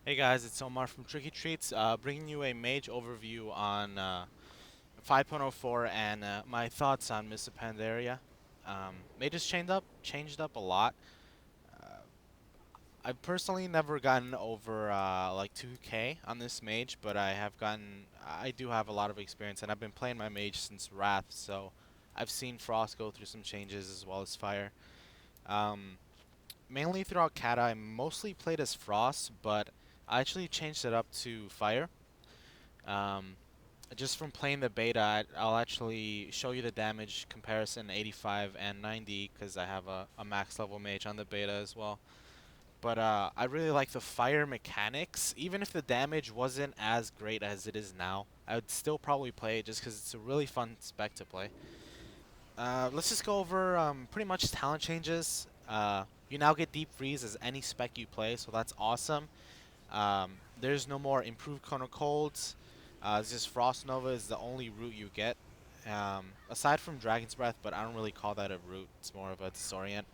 Hey guys, it's Omar from Tricky Treats, bringing you a mage overview on 5.04 and my thoughts on Mists of Pandaria. Mages changed up a lot. Uh, I've personally never gotten over like 2k on this mage, but I do have a lot of experience, and I've been playing my mage since Wrath, so I've seen Frost go through some changes as well as Fire. Um, Mainly throughout Kata, I mostly played as Frost, but I actually changed it up to Fire. Um, just from playing the beta, I'll actually show you the damage comparison 85 and 90 because I have a max level mage on the beta as well. But I really like the fire mechanics. Even if the damage wasn't as great as it is now, I would still probably play it just because it's a really fun spec to play. Let's just go over pretty much talent changes. You now get deep freeze as any spec you play, so that's awesome. There's no more improved Cone of Colds. It's just Frost Nova is the only route you get. Aside from Dragon's Breath, but I don't really call that a route. It's more of a disorient.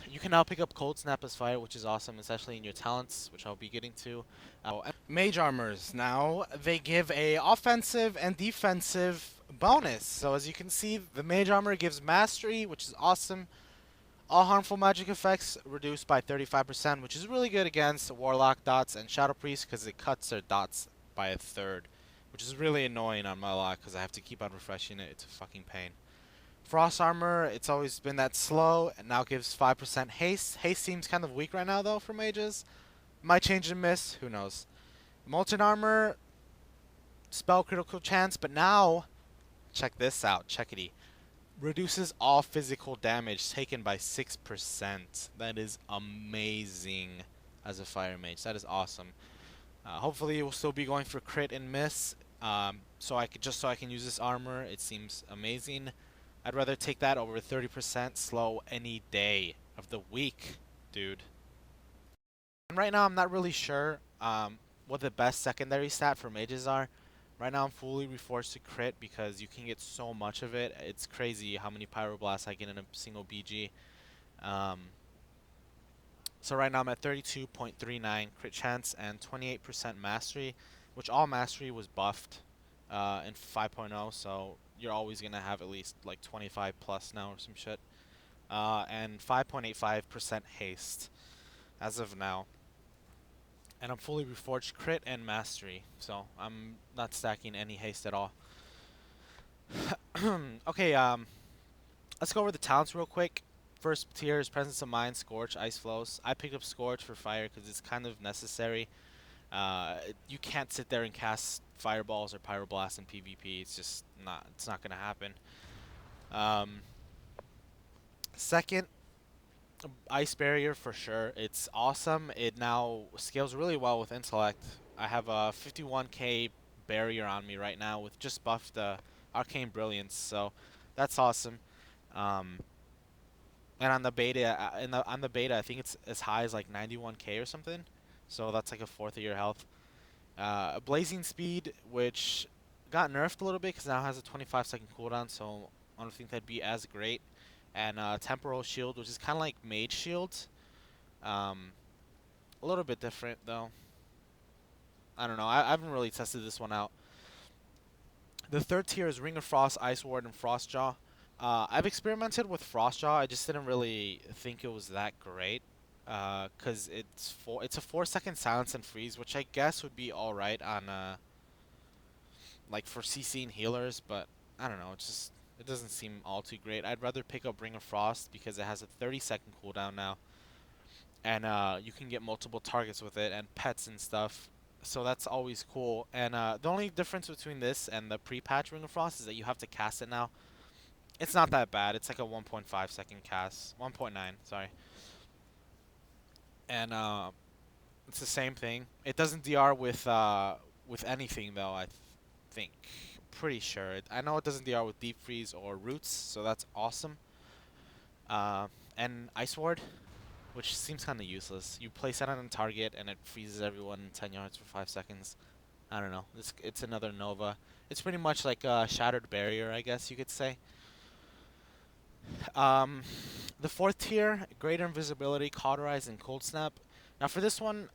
You can now pick up Cold Snap as fire, which is awesome, especially in your talents, which I'll be getting to. Mage armors now they give a offensive and defensive bonus. So as you can see, the mage armor gives mastery, which is awesome. All harmful magic effects reduced by 35%, which is really good against Warlock dots and Shadow Priest because it cuts their dots by a third, which is really annoying on my lock because I have to keep on refreshing it. It's a fucking pain. Frost armor, it's always been that slow, and now gives 5% haste. Haste seems kind of weak right now though for mages. Might change in miss, who knows. Molten armor, spell critical chance, but now, check this out, checkity. Reduces all physical damage taken by 6%. That is amazing as a fire mage. That is awesome. Hopefully you will still be going for crit and miss. So I can use this armor. It seems amazing. I'd rather take that over 30% slow any day of the week, dude. And right now I'm not really sure what the best secondary stat for mages are. Right now I'm fully reforged to crit because you can get so much of it. It's crazy how many pyroblasts I get in a single BG. Um, so right now I'm at 32.39 crit chance and 28% mastery, which all mastery was buffed in 5.0, so you're always gonna have at least like 25 plus now or some shit. And 5.85% haste as of now. And I'm fully reforged crit and mastery, so I'm not stacking any haste at all. Okay, let's go over the talents real quick. First tier is Presence of Mind, Scorch, Ice Flows. I picked up Scorch for fire because it's kind of necessary. You can't sit there and cast fireballs or pyroblasts in PvP. It's not gonna happen. Um, Second, Ice Barrier for sure. It's awesome. It now scales really well with Intellect. I have a 51k barrier on me right now with just buffed Arcane Brilliance, so that's awesome. Um, and on the beta, on the beta, I think it's as high as like 91k or something. So that's like a fourth of your health. Blazing Speed, which got nerfed a little bit because now has a 25-second cooldown, so I don't think that'd be as great. And Temporal Shield, which is kind of like Mage Shield. Um, a little bit different though. I don't know. I haven't really tested this one out. The third tier is Ring of Frost, Ice Ward, and Frostjaw. I've experimented with Frostjaw. I just didn't really think it was that great. Cause it's a 4 second silence and freeze, which I guess would be all right on like for CC and healers, but I don't know. It doesn't seem all too great. I'd rather pick up Ring of Frost because it has a 30-second cooldown now, and you can get multiple targets with it and pets and stuff. So that's always cool. And the only difference between this and the pre-patch Ring of Frost is that you have to cast it now. It's not that bad. It's like a 1.5-second cast. 1.9, sorry. And it's the same thing. It doesn't DR with anything though, I think. Pretty sure. I know it doesn't DR with Deep Freeze or Roots, so that's awesome. Uh, and Ice Ward, which seems kind of useless. You place that on a target and it freezes everyone in 10 yards for 5 seconds. I don't know. It's another Nova. It's pretty much like a Shattered Barrier, I guess you could say. Um, the fourth tier, Greater Invisibility, Cauterize, and Cold Snap. Now for this one,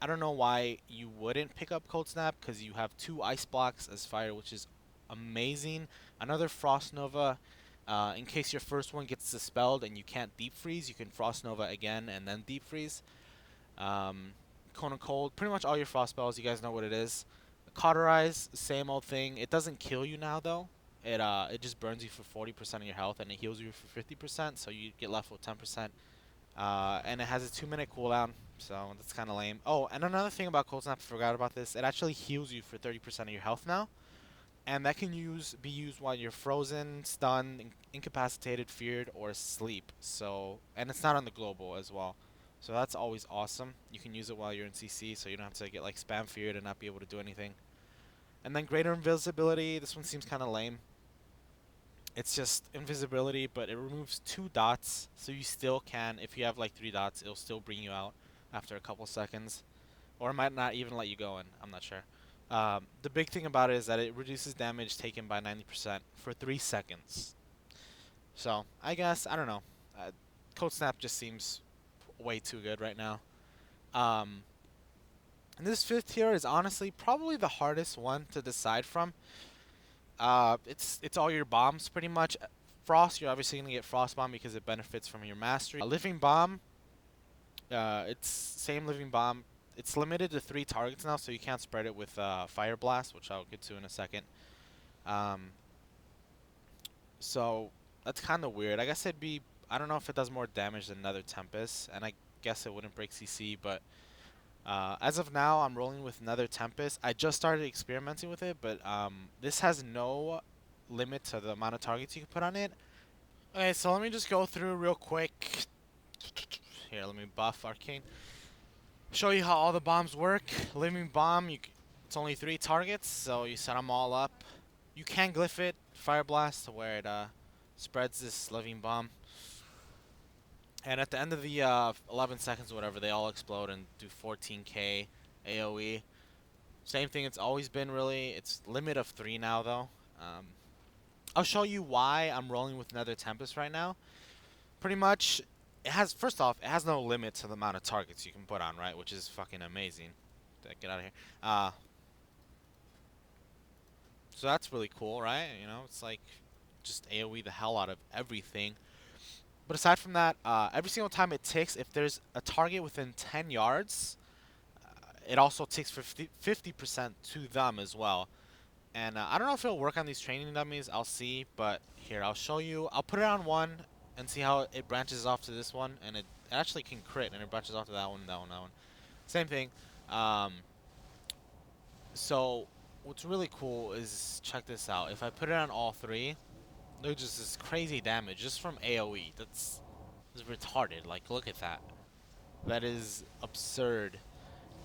I don't know why you wouldn't pick up Cold Snap, because you have 2 Ice Blocks as fire, which is amazing. Another Frost Nova. In case your first one gets dispelled and you can't Deep Freeze, you can Frost Nova again and then Deep Freeze. Cone of Cold, pretty much all your Frost spells, you guys know what it is. Cauterize, same old thing. It doesn't kill you now though. It just burns you for 40% of your health, and it heals you for 50%, so you get left with 10%. And it has a 2-minute cooldown, so that's kind of lame. Oh, and another thing about Cold Snap, I forgot about this. It actually heals you for 30% of your health now, and that can be used while you're frozen, stunned, incapacitated, feared, or asleep. So, and it's not on the global as well. So that's always awesome. You can use it while you're in CC, so you don't have to get like spam feared and not be able to do anything. And then greater invisibility. This one seems kind of lame. It's just invisibility, but it removes 2 dots, so you still can, if you have like 3 dots, it'll still bring you out after a couple seconds. Or it might not even let you go in, I'm not sure. The big thing about it is that it reduces damage taken by 90% for 3 seconds. So, I guess, I don't know. Cold Snap just seems way too good right now. Um, and this 5th tier is honestly probably the hardest one to decide from. It's all your bombs pretty much. Frost, you're obviously gonna get Frost Bomb because it benefits from your mastery. Living Bomb, it's same Living Bomb. It's limited to 3 targets now, so you can't spread it with Fire Blast, which I'll get to in a second. Um, so that's kind of weird. I guess it'd be, I don't know if it does more damage than Nether Tempest, and I guess it wouldn't break CC, but as of now, I'm rolling with Nether Tempest. I just started experimenting with it, but this has no limit to the amount of targets you can put on it. Okay, so let me just go through real quick. Here, let me buff Arcane. Show you how all the bombs work. Living Bomb, it's only 3 targets, so you set them all up. You can glyph it, Fire Blast, to where it spreads this Living Bomb. And at the end of the 11 seconds or whatever, they all explode and do 14k AoE. Same thing it's always been, really. It's limit of 3 now, though. I'll show you why I'm rolling with Nether Tempest right now. Pretty much, first off, it has no limit to the amount of targets you can put on, right? Which is fucking amazing. Get out of here. So that's really cool, right? You know, it's like just AoE the hell out of everything. But aside from that, every single time it ticks, if there's a target within 10 yards, it also ticks for 50% to them as well. And I don't know if it'll work on these training dummies. I'll see. But here, I'll show you. I'll put it on one and see how it branches off to this one. And it actually can crit, and it branches off to that one, that one, that one. Same thing. So what's really cool is, check this out. If I put it on all 3, there's just this crazy damage just from AoE. That's retarded. Like, look at that. That is absurd.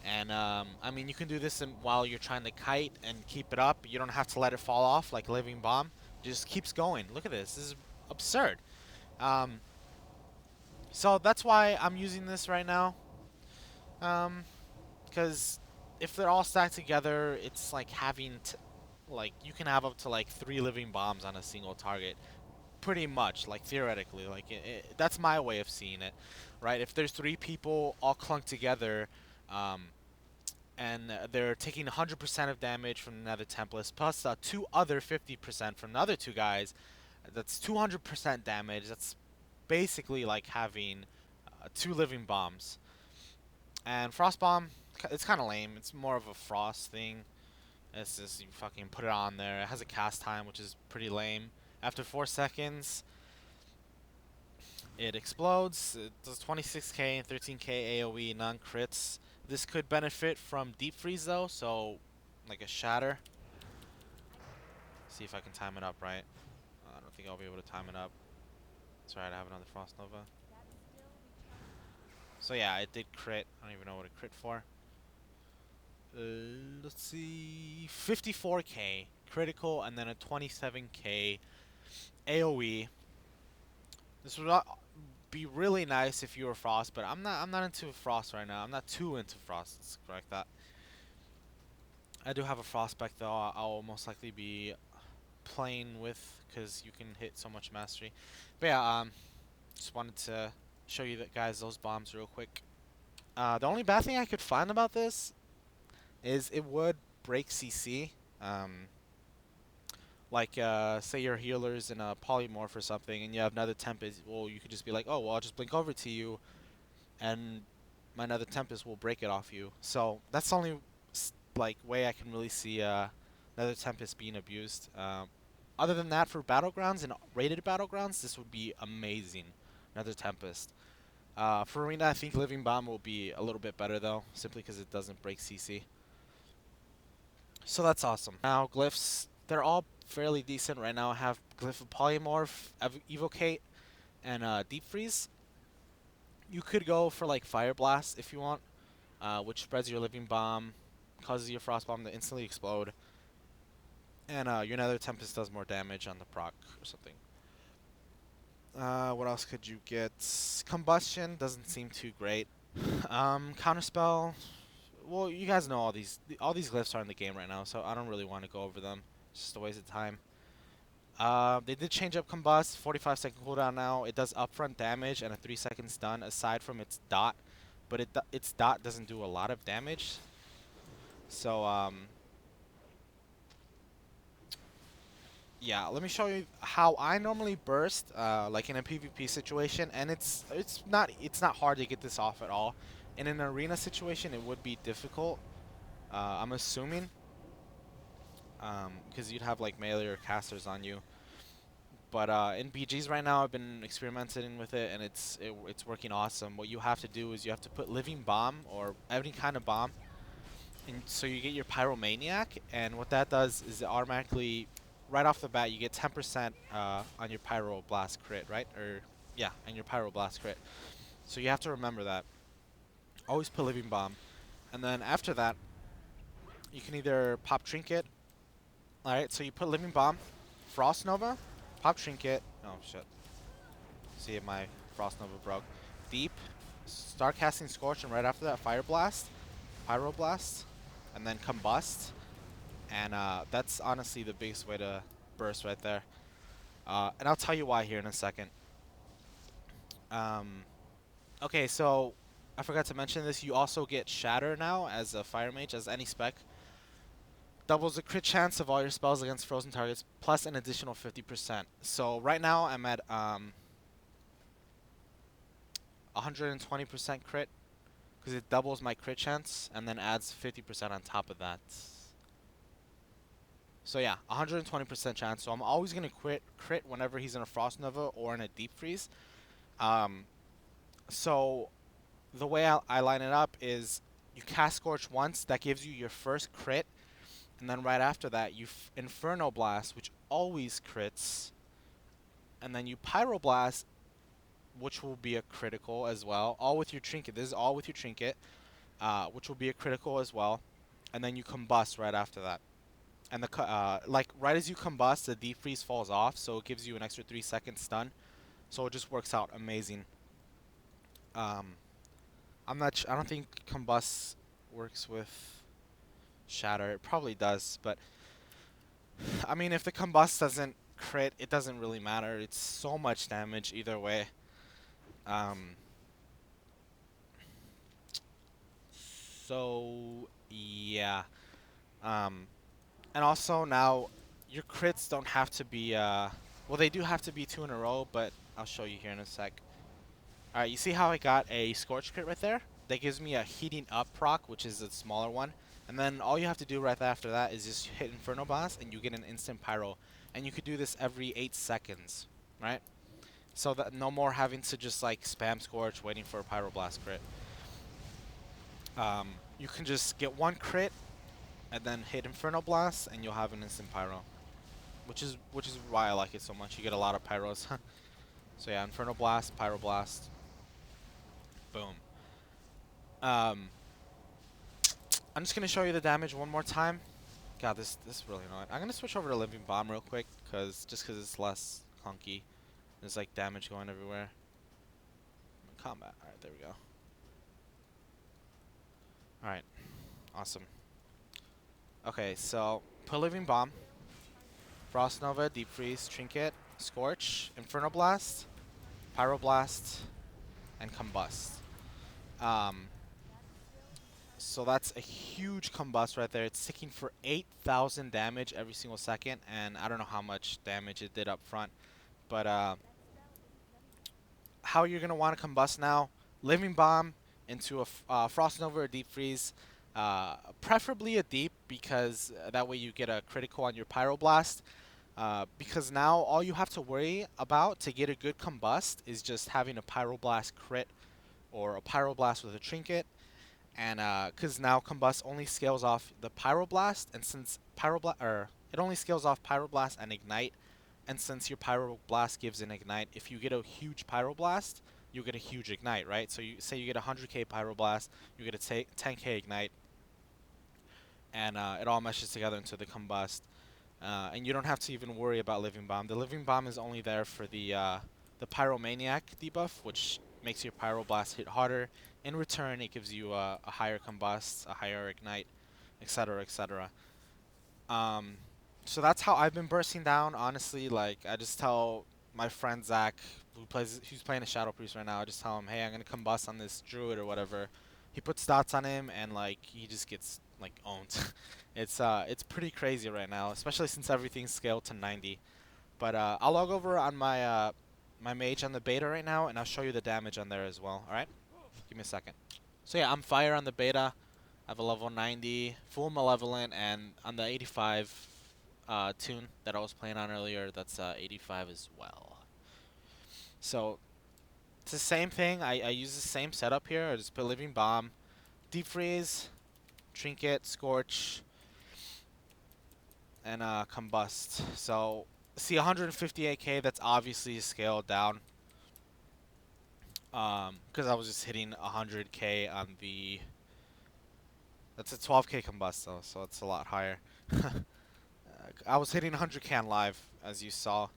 And I mean, you can do this while you're trying to kite and keep it up. You don't have to let it fall off like Living Bomb. It just keeps going. Look at this. This is absurd. So that's why I'm using this right now. Because if they're all stacked together, it's like having like, you can have up to like 3 Living Bombs on a single target. Pretty much, like, theoretically. Like, that's my way of seeing it, right? If there's 3 people all clunked together, and they're taking 100% of damage from another Tempest, plus 2 other 50% from the other 2 guys, that's 200% damage. That's basically like having 2 Living Bombs. And Frost Bomb, it's kind of lame. It's more of a Frost thing. It's just, you fucking put it on there. It has a cast time, which is pretty lame. After 4 seconds, it explodes. It does 26k and 13k AoE, non-crits. This could benefit from Deep Freeze, though, so like a shatter. See if I can time it up right. I don't think I'll be able to time it up. It's alright, I have another Frost Nova. So yeah, it did crit. I don't even know what it crit for. Let's see, 54k critical, and then a 27k AoE. This would be really nice if you were Frost, but I'm not into Frost right now. I'm not too into Frost. Let's correct that. I do have a Frostback though. I'll most likely be playing with, because you can hit so much mastery. But yeah, just wanted to show you that, guys, those bombs real quick. The only bad thing I could find about this is it would break CC. Um, like, say your healer's in a polymorph or something, and you have another Tempest. Well, you could just be like, oh, well, I'll just blink over to you, and my another Tempest will break it off you. So that's the only like way I can really see another Tempest being abused. Other than that, for battlegrounds and rated battlegrounds, this would be amazing. Another Tempest. For Arena, I think Living Bomb will be a little bit better though, simply because it doesn't break CC. So that's awesome. Now glyphs, they're all fairly decent right now. I have Glyph of Polymorph, Evocate, and Deep Freeze. You could go for like Fire Blast if you want, which spreads your Living Bomb, causes your Frost Bomb to instantly explode, and your Nether Tempest does more damage on the proc or something. What else could you get? Combustion doesn't seem too great. Counterspell. Well, you guys know all these glyphs are in the game right now, so I don't really want to go over them. It's just a waste of time. They did change up Combust, 45-second cooldown now. It does upfront damage and a 3-second stun aside from its dot, but its dot doesn't do a lot of damage. So yeah, let me show you how I normally burst, like in a PvP situation, and it's not hard to get this off at all. In an arena situation, it would be difficult. I'm assuming, because you'd have like melee or casters on you. But in BGs right now, I've been experimenting with it, and it's working awesome. What you have to do is you have to put Living Bomb or any kind of bomb, and so you get your Pyromaniac, and what that does is it automatically, right off the bat, you get 10% on your Pyro Blast crit, right? Or yeah, and your Pyro Blast crit. So you have to remember that. Always put Living Bomb, and then after that, you can either pop Trinket. All right, so you put Living Bomb, Frost Nova, pop Trinket. Oh shit! See if my Frost Nova broke. Deep, start casting Scorch, and right after that, Fire Blast, Pyro Blast, and then Combust. And that's honestly the biggest way to burst right there. And I'll tell you why here in a second. Okay, so I forgot to mention this. You also get Shatter now as a Fire Mage, as any spec. Doubles the crit chance of all your spells against frozen targets, plus an additional 50%. So right now I'm at 120% crit, because it doubles my crit chance, and then adds 50% on top of that. So yeah, 120% chance. So I'm always going to crit whenever he's in a Frost Nova or in a Deep Freeze. So the way I line it up is you cast Scorch once, that gives you your first crit, and then right after that you Inferno Blast, which always crits, and then you Pyro Blast, which will be a critical as well, all with your Trinket. This is all with your Trinket, which will be a critical as well, and then you Combust right after that. And like right as you combust, the deep freeze falls off, so it gives you an extra 3-second stun. So it just works out amazing. I don't think combust works with shatter. It probably does, but I mean, if the combust doesn't crit, it doesn't really matter. It's so much damage either way. So yeah. And also now, your crits don't have to be, well, they do have to be 2 in a row, but I'll show you here in a sec. Alright, you see how I got a Scorch crit right there? That gives me a Heating Up proc, which is a smaller one. And then all you have to do right after that is just hit Inferno Blast, and you get an instant Pyro. And you could do this every 8 seconds, right? So that no more having to just like spam Scorch waiting for a Pyro Blast crit. You can just get 1 crit, and then hit Inferno Blast, and you'll have an instant Pyro. Which is why I like it so much. You get a lot of Pyros. So yeah, Inferno Blast, Pyro Blast. Boom. I'm just gonna show you the damage one more time. God, this is really annoying. I'm gonna switch over to Living Bomb real quick, just cause it's less clunky. There's like damage going everywhere. Combat. Alright, there we go. Alright. Awesome. Okay, so put Living Bomb, Frost Nova, Deep Freeze, Trinket, Scorch, Inferno Blast, Pyro Blast, and Combust. So that's a huge combust right there. It's ticking for 8,000 damage every single second, and I don't know how much damage it did up front. But how you're gonna want to combust now: living bomb into a frost nova or deep freeze, preferably a deep, because that way you get a critical on your pyroblast. Because now all you have to worry about to get a good combust is just having a pyroblast crit or a pyroblast with a trinket. And because now combust only scales off the pyroblast, and since it only scales off pyroblast and ignite, and since your pyroblast gives an ignite, if you get a huge pyroblast, you get a huge ignite, right? So you say you get a 100k pyroblast, you get a 10k ignite, and it all meshes together into the combust. And you don't have to even worry about living bomb. The living bomb is only there for the pyromaniac debuff, which makes your pyroblast hit harder. In return, it gives you a higher combust, a higher ignite, etc., etc. So that's how I've been bursting down. Honestly, like I just tell my friend Zach, who's playing a Shadow Priest right now, I just tell him, hey, I'm gonna combust on this druid or whatever. He puts dots on him, and like he just gets like owned. It's pretty crazy right now, especially since everything's scaled to 90. But I'll log over on my my mage on the beta right now, and I'll show you the damage on there as well. All right, give me a second. So yeah, I'm fire on the beta. I have a level 90, full malevolent, and on the 85 tune that I was playing on earlier, that's 85 as well. So it's the same thing. I use the same setup here. I just put living bomb, deep freeze, trinket, scorch, and combust. So see 158k, that's obviously scaled down because I was just hitting 100k on the, that's a 12k combust though, so it's a lot higher. I was hitting 100k on live, as you saw.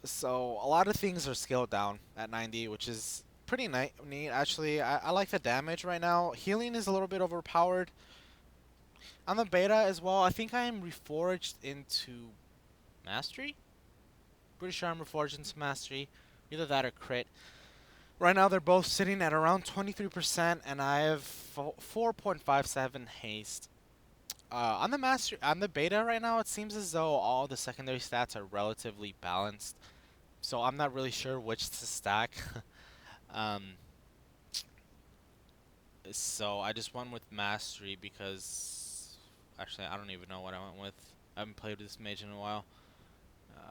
So a lot of things are scaled down at 90, which is pretty neat actually. I like the damage right now. Healing is a little bit overpowered. On the beta as well, I think I am reforged into Mastery? Pretty sure I'm reforged into Mastery. Either that or Crit. Right now they're both sitting at around 23%, and I have 4.57 haste. On the beta right now, it seems as though all the secondary stats are relatively balanced. So I'm not really sure which to stack. So I just went with Mastery because actually I don't even know what I went with. I haven't played this mage in a while.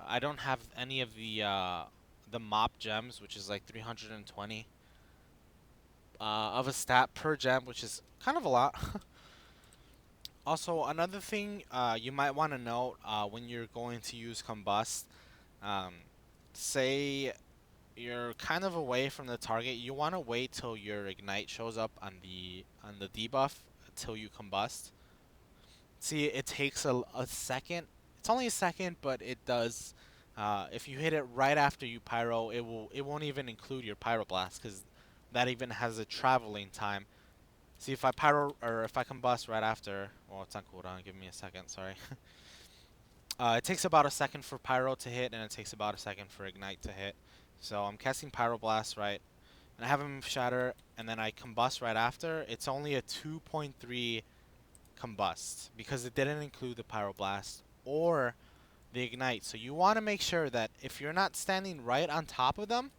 I don't have any of the MoP gems, which is like 320 of a stat per gem, which is kind of a lot. Also, another thing you might want to note when you're going to use Combust, say you're kind of away from the target, you want to wait till your ignite shows up on the debuff till you combust. See, it takes a second. It's only a second, but it does. If you hit it right after you pyro, it won't even include your pyroblast because that even has a traveling time. See, if I pyro or if I combust right after, well, it's on cooldown. Give me a second. Sorry. It takes about a second for pyro to hit, and it takes about a second for ignite to hit. So I'm casting pyroblast right, and I have him shatter, and then I combust right after. It's only a 2.3 combust because it didn't include the pyroblast or the ignite. So you want to make sure that if you're not standing right on top of them,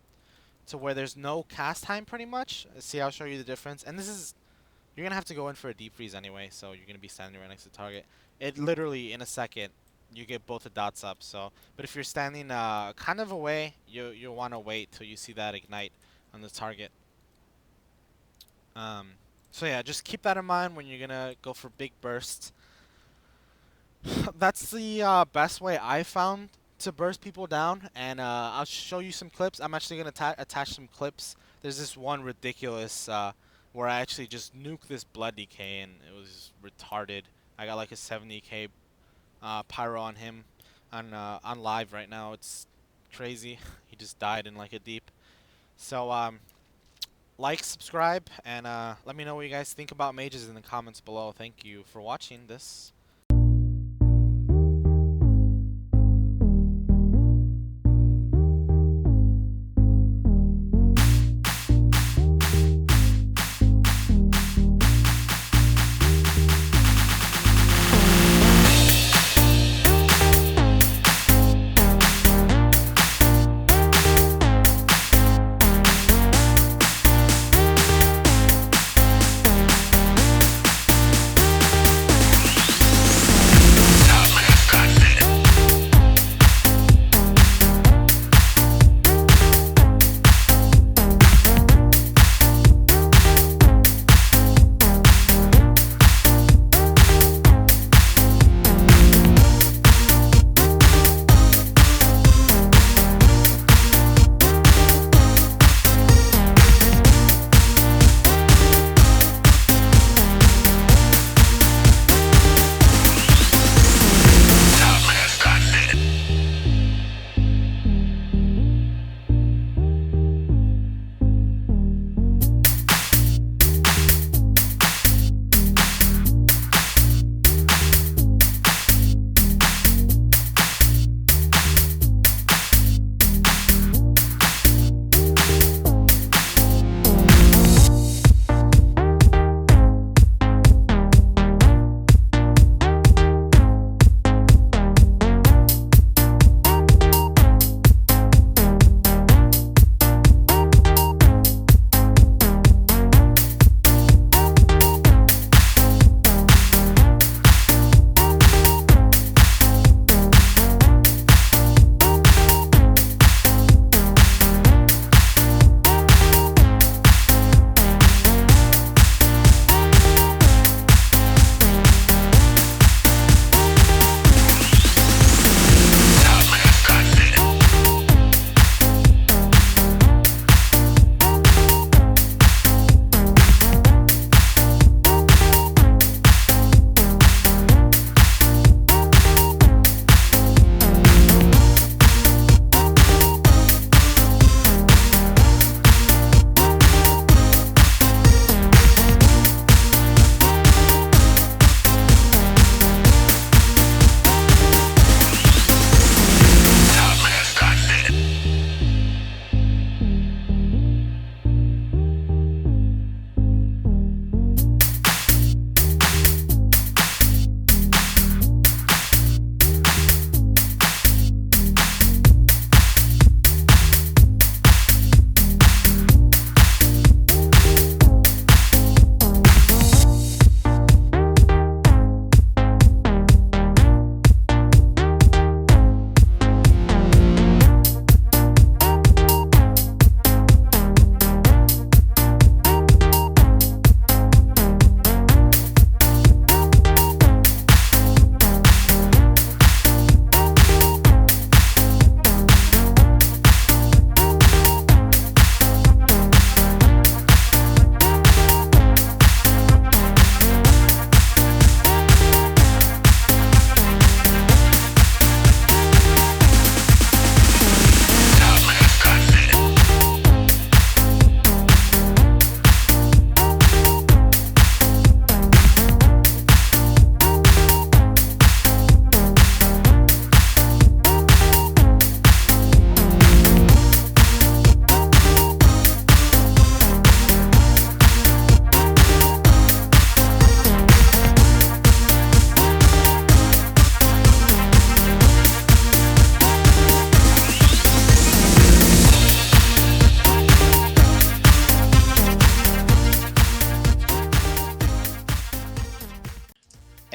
to where there's no cast time, pretty much. See, I'll show you the difference. And this is, you're gonna have to go in for a deep freeze anyway, so you're gonna be standing right next to the target. It literally in a second you get both the dots up. So, but if you're standing kind of away, you'll want to wait till you see that ignite on the target. So yeah, just keep that in mind when you're gonna go for big bursts. That's the best way I found to burst people down, and I'll show you some clips. I'm actually gonna attach some clips. There's this one ridiculous where I actually just nuked this blood decay, and it was retarded. I got like a 70k pyro on him on live right now. It's crazy. He just died in like a deep. So like, subscribe, and let me know what you guys think about mages in the comments below. Thank you for watching this.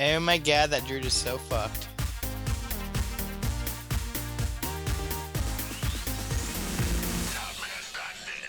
Oh my god, that druid is so fucked.